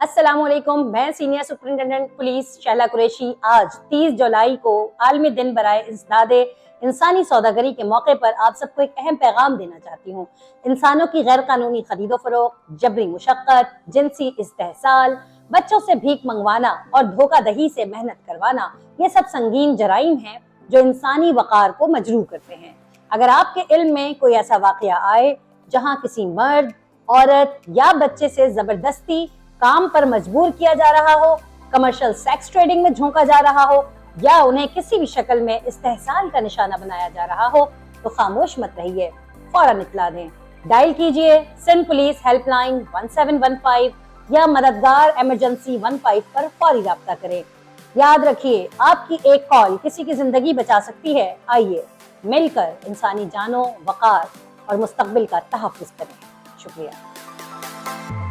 السلام علیکم، میں senior superintendent police Shahla Qureshi آج 30 جولائی کو عالمی دن برائے اسناد انسانی سوداگری کے موقع پر آپ سب کو ایک اہم پیغام دینا چاہتی ہوں۔ انسانوں کی غیر قانونی خرید و فروخت، جبری مشقت، جنسی استحصال، بچوں سے بھیک منگوانا اور دھوکہ دہی سے محنت کروانا، یہ سب سنگین جرائم ہیں جو انسانی وقار کو مجروح کرتے ہیں۔ اگر آپ کے علم میں کوئی ایسا واقعہ آئے جہاں کسی مرد، عورت یا بچے سے زبردستی کام پر مجبور کیا جا رہا ہو، کمرشل سیکس ٹریڈنگ میں جھونکا جا رہا ہو یا انہیں کسی بھی شکل میں استحصال کا نشانہ بنایا جا رہا ہو تو خاموش مت رہیے، فوراً اطلاع دیں۔ ڈائل کیجئے سندھ پولیس ہیلپ لائن 1715 یا مددگار ایمرجنسی 15 پر فوری رابطہ کریں۔ یاد رکھیے، آپ کی ایک کال کسی کی زندگی بچا سکتی ہے۔ آئیے مل کر انسانی جانوں، وقار اور مستقبل کا تحفظ کریں۔ شکریہ۔